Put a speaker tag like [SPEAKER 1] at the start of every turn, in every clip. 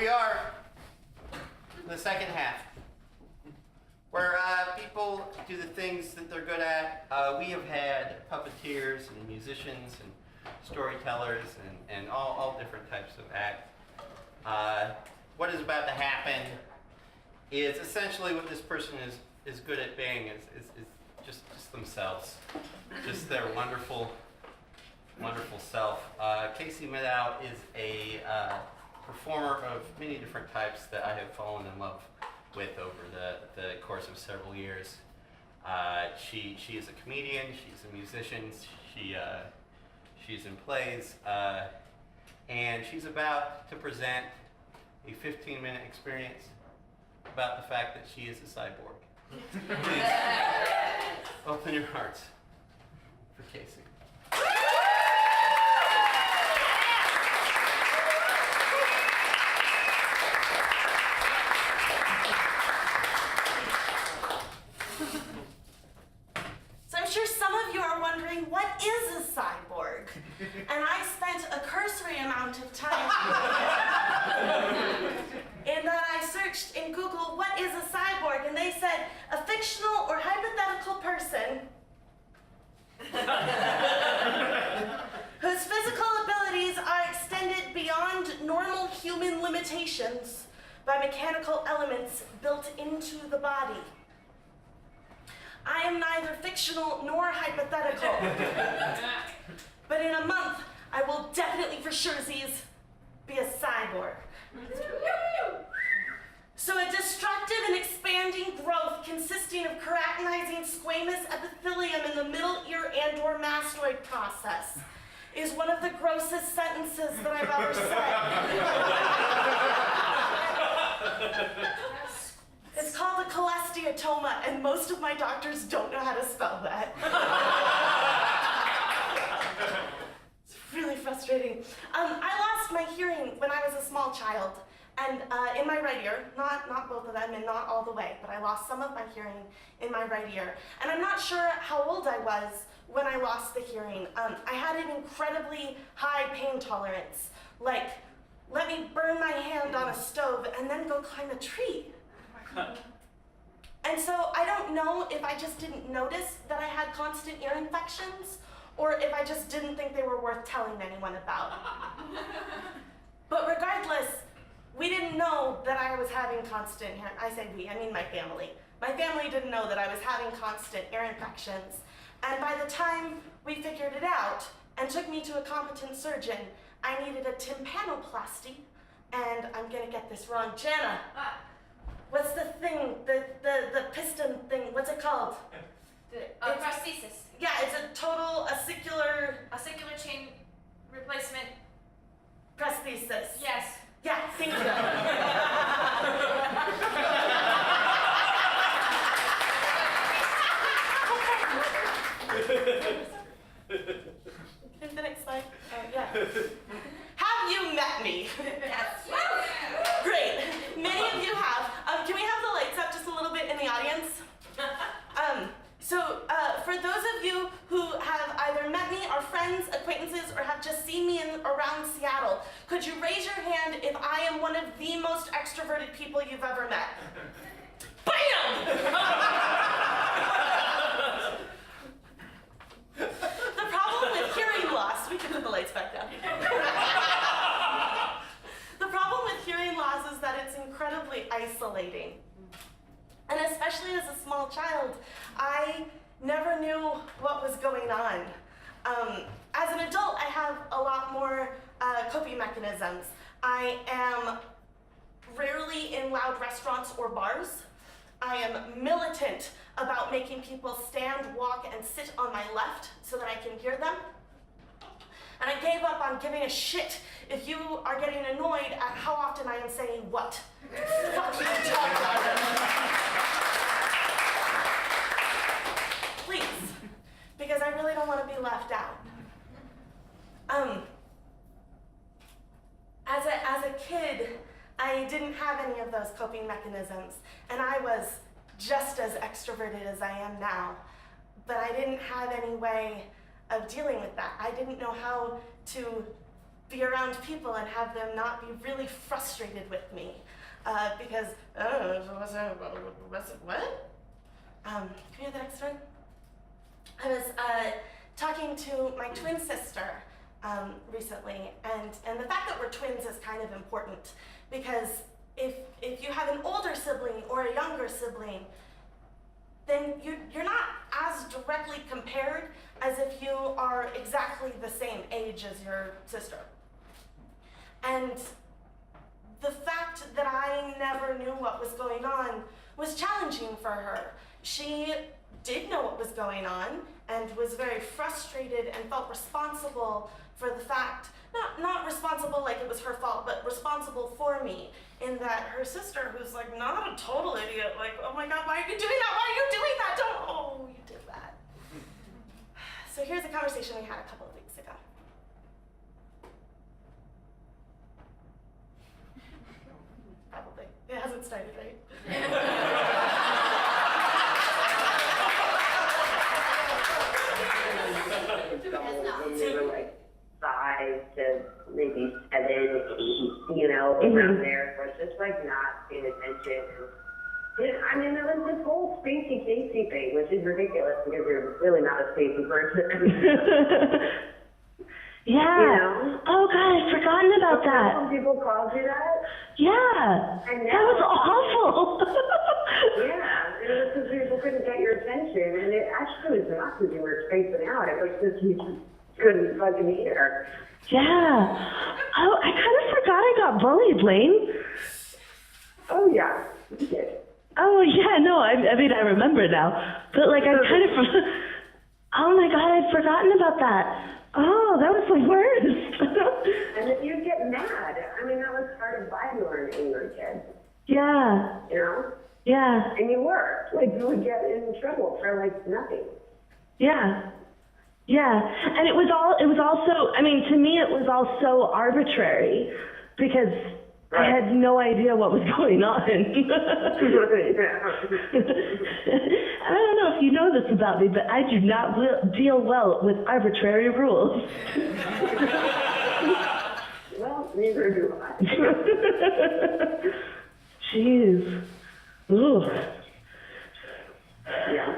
[SPEAKER 1] we are, the second half, where people do the things that they're good at. We have had puppeteers and musicians and storytellers and all different types of acts. What is about to happen is essentially what this person is good at being is just themselves, just their wonderful self. Casey Medow is a performer of many different types that I have fallen in love with over the course of several years. She is a comedian, she's a musician, she's in plays, and she's about to present a 15-minute experience about the fact that she is a cyborg. Please open your hearts for Casey.
[SPEAKER 2] So I'm sure some of you are wondering, what is a cyborg? And I spent a cursory amount of time in that I searched in Google, what is a cyborg? And they said, a fictional or hypothetical person whose physical abilities are extended beyond normal human limitations by mechanical elements built into the body. I am neither fictional nor hypothetical. But in a month, I will definitely for surezies be a cyborg. So a destructive and expanding growth consisting of keratinizing squamous epithelium in the middle ear and/or mastoid process is one of the grossest sentences that I've ever said. It's called a cholesteatoma, and most of my doctors don't know how to spell that. It's really frustrating. I lost my hearing when I was a small child, and in my right ear, not both of them and not all the way, but I lost some of my hearing in my right ear. And I'm not sure how old I was when I lost the hearing. I had an incredibly high pain tolerance, like, let me burn my hand on a stove and then go climb a tree. And so I don't know if I just didn't notice that I had constant ear infections or if I just didn't think they were worth telling anyone about. But regardless, we didn't know that I was having constant ear, I say we, I mean my family. My family didn't know that I was having constant ear infections. And by the time we figured it out and took me to a competent surgeon, I needed a tympanoplasty, and I'm gonna get this wrong, Jana. What's the thing, the piston thing, what's it called?
[SPEAKER 3] Prosthesis.
[SPEAKER 2] Yeah, it's a total acicular
[SPEAKER 3] chain replacement.
[SPEAKER 2] prosthesis.
[SPEAKER 3] Yes.
[SPEAKER 2] Yeah, thank you. The next slide. Yeah. Have you met me?
[SPEAKER 3] Yes.
[SPEAKER 2] Great. Many of you have. Can we have the lights up just a little bit in the audience? So for those of you who have either met me, are friends, acquaintances, or have just seen me around Seattle, could you raise your hand if I am one of the most extroverted people you've ever met? Bam! The problem with hearing loss, we can put the lights back down. The problem with hearing loss is that it's incredibly isolating. And especially as a small child, I never knew what was going on. As an adult, I have a lot more coping mechanisms. I am rarely in loud restaurants or bars. I am militant about making people stand, walk, and sit on my left so that I can hear them. And I gave up on giving a shit if you are getting annoyed at how often I am saying what. Fuck you, please, because I really don't want to be left out. As a kid, I didn't have any of those coping mechanisms, and I was just as extroverted as I am now, but I didn't have any way of dealing with that. I didn't know how to be around people and have them not be really frustrated with me. Because, what? Can we have the next one? I was talking to my twin sister recently, and the fact that we're twins is kind of important, because if you have an older sibling or a younger sibling, then you're not as directly compared as if you are exactly the same age as your sister. And the fact that I never knew what was going on was challenging for her. She did know what was going on and was very frustrated and felt responsible for the fact, not responsible like it was her fault, but responsible for me, in that her sister, who's like not a total idiot, like, oh my God, why are you doing that? Why are you doing that? Don't, oh, you did that. So here's a conversation we had a couple of weeks ago. Probably. It hasn't started, right?
[SPEAKER 4] They were like 5 to maybe 7, 8, you know, around there. So it's just like not paying attention. And, I mean, there was this whole spacey Casey thing, which is ridiculous because you're really not a spacey person.
[SPEAKER 5] Yeah.
[SPEAKER 4] You know?
[SPEAKER 5] Oh God, I'd forgotten about that.
[SPEAKER 4] Some people called you that.
[SPEAKER 5] Yeah.
[SPEAKER 4] And
[SPEAKER 5] That was awful.
[SPEAKER 4] Yeah, it was because people couldn't get your attention, and it actually was not because you were spacing out. It was because you just couldn't fucking hear.
[SPEAKER 5] Yeah. Oh, I kind of forgot I got bullied, Lane.
[SPEAKER 4] Oh yeah, you did.
[SPEAKER 5] Oh yeah, no, I mean I remember now, but like I kind of. Oh my God, I'd forgotten about that. Oh, that was the worst.
[SPEAKER 4] And then you'd get mad. I mean, that was part of why you were an angry kid.
[SPEAKER 5] Yeah.
[SPEAKER 4] You know?
[SPEAKER 5] Yeah.
[SPEAKER 4] And you were. Like, you would get in trouble for, like, nothing.
[SPEAKER 5] Yeah. Yeah. And it was also, I mean, to me it was all so arbitrary because I had no idea what was going on. I don't know if you know this about me, but I do not deal well with arbitrary rules.
[SPEAKER 4] Well, neither do I.
[SPEAKER 5] Jeez. Ooh.
[SPEAKER 4] Yeah.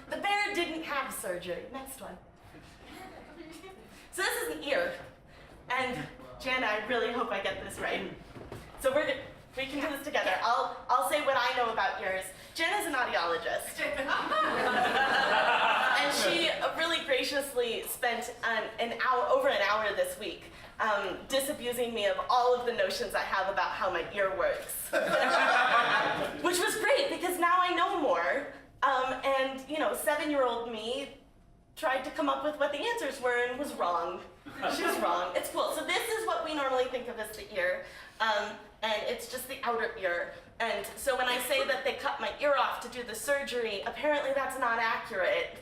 [SPEAKER 2] The bear didn't have surgery. Next one. So this is an ear. And Jana, I really hope I get this right. So we can do this together. I'll say what I know about ears. Jana's an audiologist. And she really graciously spent over an hour this week disabusing me of all of the notions I have about how my ear works. Which was great because now I know more. And, you know, 7-year-old me tried to come up with what the answers were and was wrong. She was wrong. It's cool. So this is what we normally think of as the ear. And it's just the outer ear. And so when I say that they cut my ear off to do the surgery, apparently that's not accurate.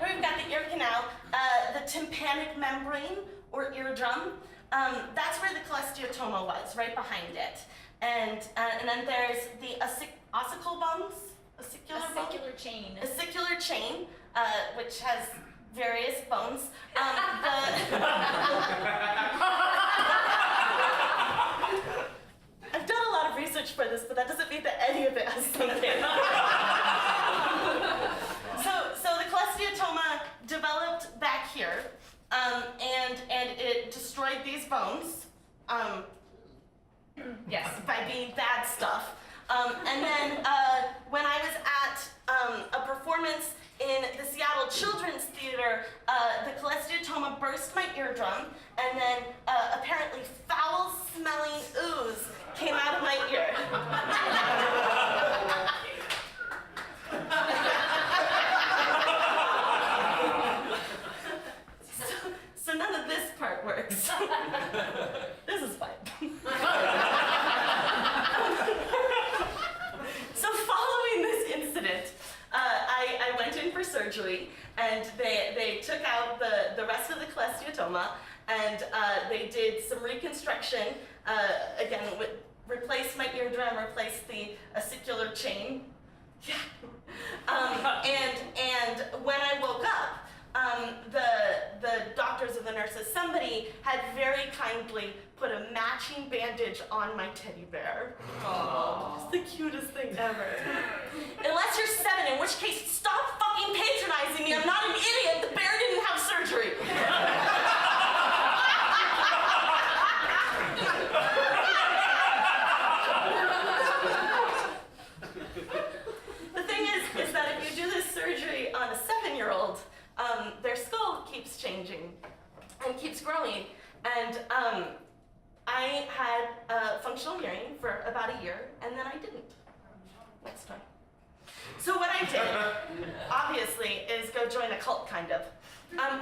[SPEAKER 2] We've got the ear canal, the tympanic membrane, or eardrum. That's where the cholesteatoma was, right behind it. And then there's the ossicle bones,
[SPEAKER 3] Acicular chain.
[SPEAKER 2] Acicular chain, which has various bones. I've done a lot of research for this, but that doesn't mean that any of it has sunk in. So the cholesteatoma developed back here, and it destroyed these bones.
[SPEAKER 3] Yes.
[SPEAKER 2] By being bad stuff. And then when I was at a performance in the Seattle Children's Theater, the cholesteatoma burst my eardrum, and then apparently foul-smelling ooze came out of my ear. So none of this part works. This is fine. So following this incident, I went in for surgery, and they took out the osteotoma, and they did some reconstruction. Again, replaced my eardrum, replaced the acicular chain. Yeah. And when I woke up, the doctors or the nurses, somebody had very kindly put a matching bandage on my teddy bear. Oh, it's the cutest thing ever. Unless you're 7, in which case, stop fucking patronizing me. I'm not an idiot. The bear didn't have surgery. The thing is that if you do this surgery on a 7-year-old, their skull keeps changing and keeps growing. And I had functional hearing for about a year, and then I didn't. Next time. So what I did, obviously, is go join a cult, kind of.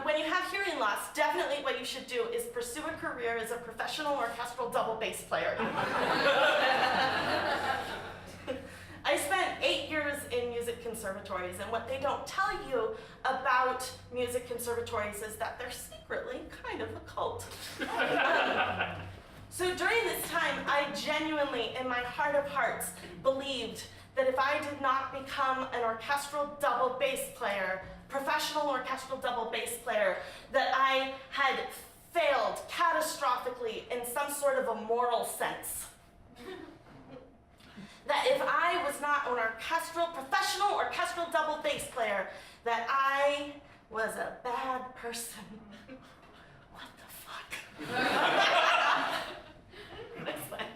[SPEAKER 2] When you have hearing loss, definitely what you should do is pursue a career as a professional orchestral double bass player. I spent 8 years in music conservatories, and what they don't tell you about music conservatories is that they're secretly kind of a cult. So during this time, I genuinely, in my heart of hearts, believed that if I did not become an orchestral double bass player, professional orchestral double bass player, that I had failed catastrophically in some sort of a moral sense. That if I was not an professional orchestral double bass player, that I was a bad person. What the fuck? Next slide.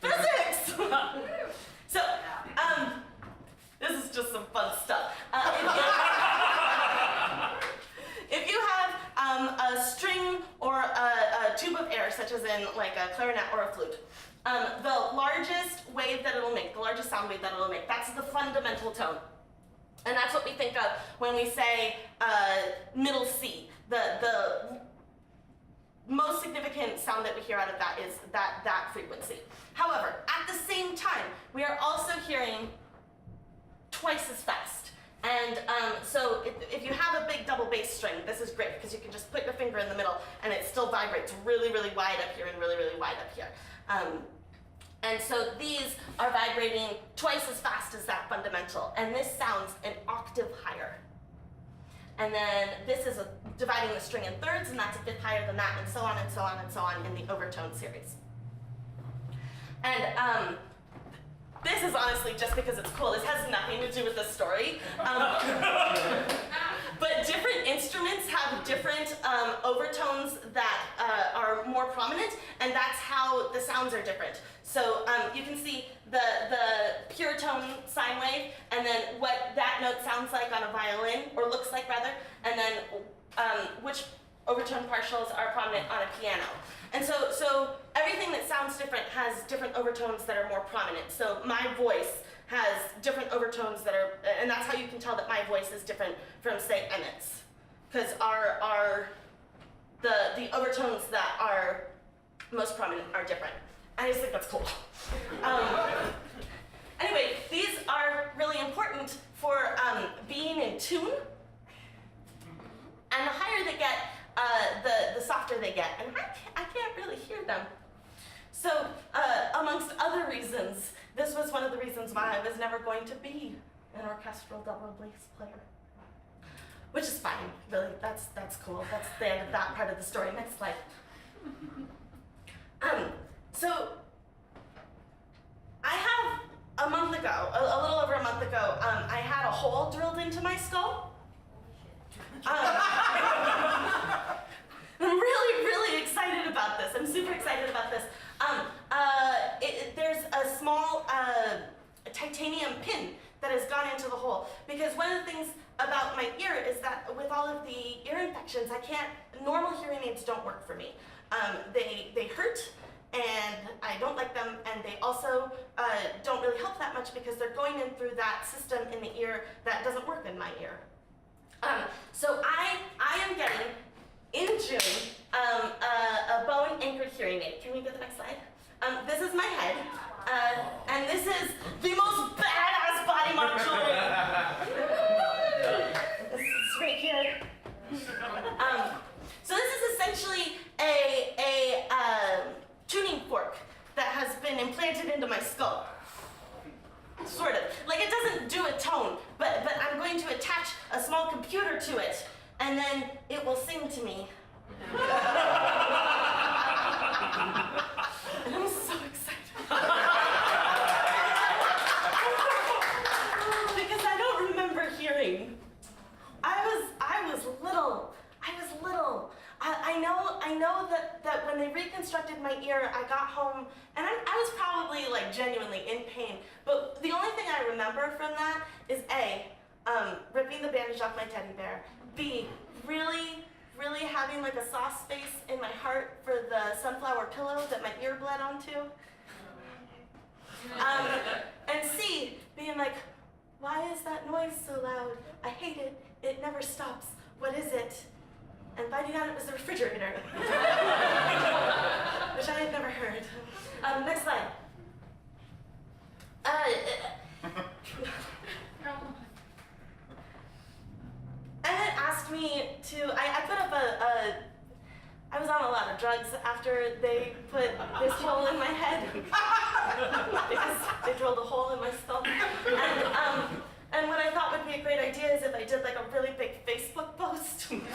[SPEAKER 2] Physics! So, this is just some fun stuff. If you have a string or a tube of air, such as in like a clarinet or a flute, the largest wave that it'll make, the largest sound wave that it'll make, that's the fundamental tone. And that's what we think of when we say middle C. The most significant sound that we hear out of that is that frequency. However, at the same time, we are also hearing twice as fast. And so if you have a big double bass string, this is great because you can just put your finger in the middle and it still vibrates really, really wide up here and really, really wide up here. And so these are vibrating twice as fast as that fundamental, and this sounds an octave higher. And then this is dividing the string in thirds, and that's a fifth higher than that, and so on and so on and so on in the overtone series. And this is honestly just because it's cool. This has nothing to do with the story. But different instruments have different overtones that are more prominent, and that's how the sounds are different. So you can see the pure tone sine wave, and then what that note sounds like on a violin, or looks like rather, and then which overtone partials are prominent on a piano. And so everything that sounds different has different overtones that are more prominent. So my voice has different overtones that are, and that's how you can tell that my voice is different from, say, Emmett's, because the overtones that are most prominent are different. I just think that's cool. Anyway, these are really important for being in tune, and the higher they get, the softer they get, and I can't really hear them. So, amongst other reasons, this was one of the reasons why I was never going to be an orchestral double bass player. Which is fine, really, that's cool. That's the end of that part of the story. Next slide. So, I have a month ago, a little over a month ago, I had a hole drilled into my skull. I'm really, really excited about this. I'm super excited about this. There's a small titanium pin that has gone into the hole, because one of the things about my ear is that with all of the ear infections, normal hearing aids don't work for me. They hurt, and I don't like them, and they also don't really help that much because they're going in through that system in the ear that doesn't work in my ear. So I am getting, in June, a bone anchored hearing aid. Can we get the next slide? This is my head, and this is the most badass body module. This is right here. I know that when they reconstructed my ear, I got home and I was probably like genuinely in pain. But the only thing I remember from that is A, ripping the bandage off my teddy bear. B, really having like a soft space in my heart for the sunflower pillow that my ear bled onto. And C, being like, why is that noise so loud? I hate it. It never stops. What is it? And finding out it was the refrigerator, which I had never heard. Next slide. Emmett asked me to, I put up I was on a lot of drugs after they put this hole in my head because they drilled a hole in my skull. And what I thought would be a great idea is if I did like a really big Facebook post. So Emmett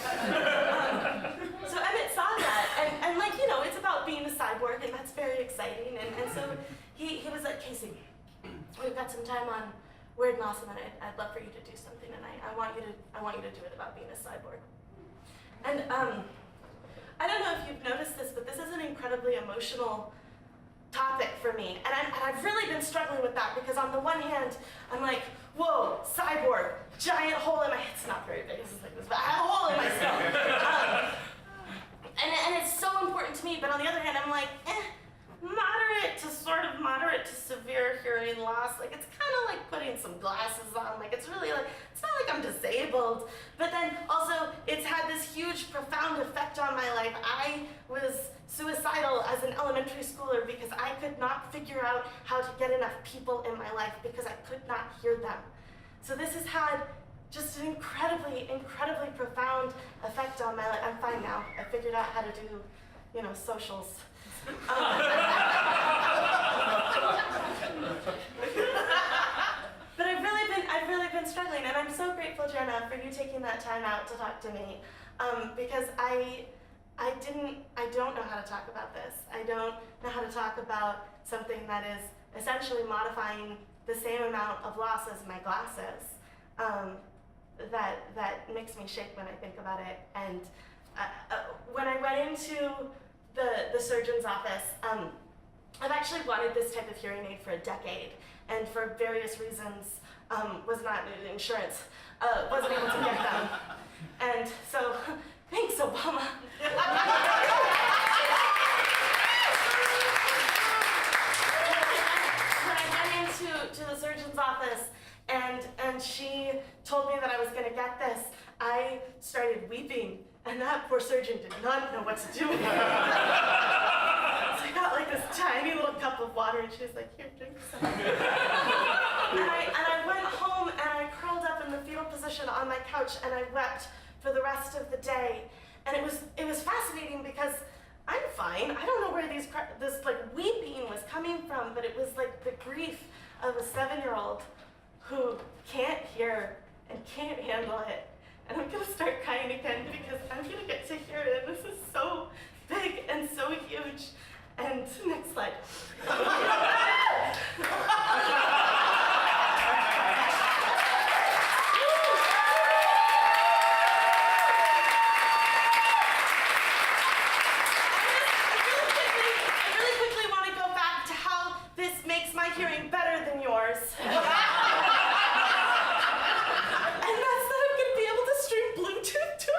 [SPEAKER 2] saw that, and like, you know, it's about being a cyborg, and that's very exciting. And so he was like, Casey, we've got some time on Weird and Awesome, and I'd love for you to do something, and I want you to do it about being a cyborg. And I don't know if you've noticed this, but this is an incredibly emotional topic for me, and I've really been struggling with that because on the one hand, I'm like, whoa, cyborg, giant hole in my head. It's not very big, it's like this, but I have a hole in my skull. And it's so important to me, but on the other hand, I'm like, moderate to sort of moderate to severe hearing loss. Like, it's kind of like putting some glasses on. Like, it's really like, it's not like I'm disabled, but then also it's had this huge, profound effect on my life. I was suicidal as an elementary schooler because I could not figure out how to get enough people in my life because I could not hear them. So this has had just an incredibly, incredibly profound effect on my life. I'm fine now. I figured out how to do, you know, socials. But I've really been struggling, and I'm so grateful, Jenna, for you taking that time out to talk to me, because I don't know how to talk about this. I don't know how to talk about something that is essentially modifying the same amount of loss as my glasses. That makes me shake when I think about it. And when I went into the surgeon's office, I've actually wanted this type of hearing aid for a decade, and for various reasons, was not insurance, wasn't able to get them. And so, thanks, Obama. When I went into the surgeon's office, and she told me that I was going to get this, I started weeping, and that poor surgeon did not know what to do with it. So I got like this tiny little cup of water, and she was like, here, drink some. And I went home, and I curled up in the fetal position on my couch, and I wept for the rest of the day. And it was fascinating because I'm fine. I don't know where this like weeping was coming from, but it was like the grief of a 7-year-old who can't hear and can't handle it. And I'm gonna start crying again because I'm gonna get to hear it, and this is so big and so huge. And next slide. Hearing better than yours. And that's that I'm going to be able to stream Bluetooth to it.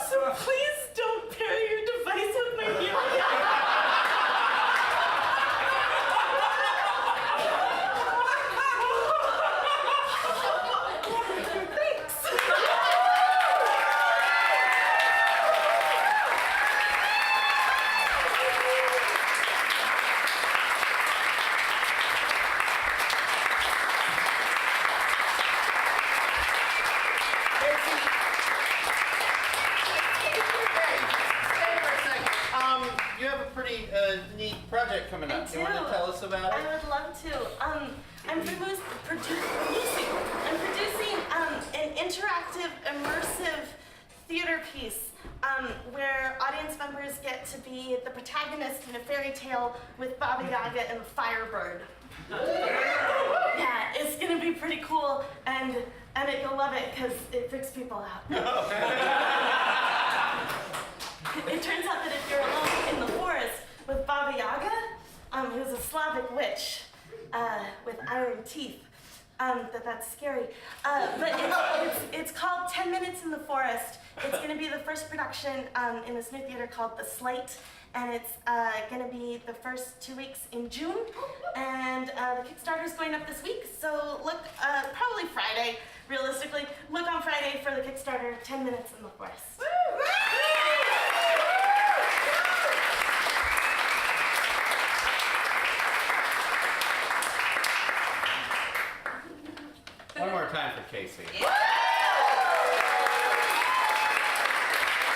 [SPEAKER 2] So please don't pair your device with my hearing. Thanks.
[SPEAKER 1] You have a pretty neat project coming up. You want to tell us about it?
[SPEAKER 2] I would love to. I'm producing an interactive, immersive theater piece where audience members get to be the protagonist in a fairy tale with Baba Yaga and the Firebird. Yeah, it's gonna be pretty And Emmett, you'll love it because it freaks people out. It turns out that if you're alone in the forest with Baba Yaga, who's a Slavic witch with iron teeth, that's scary. But it's called 10 Minutes in the Forest. It's going to be the first production in this new theater called The Slate, and it's going to be the first 2 weeks in June. And the Kickstarter is going up this week, so look, probably Friday, realistically. Look on Friday for the Kickstarter, 10 Minutes in the Forest.
[SPEAKER 1] One more time for Casey.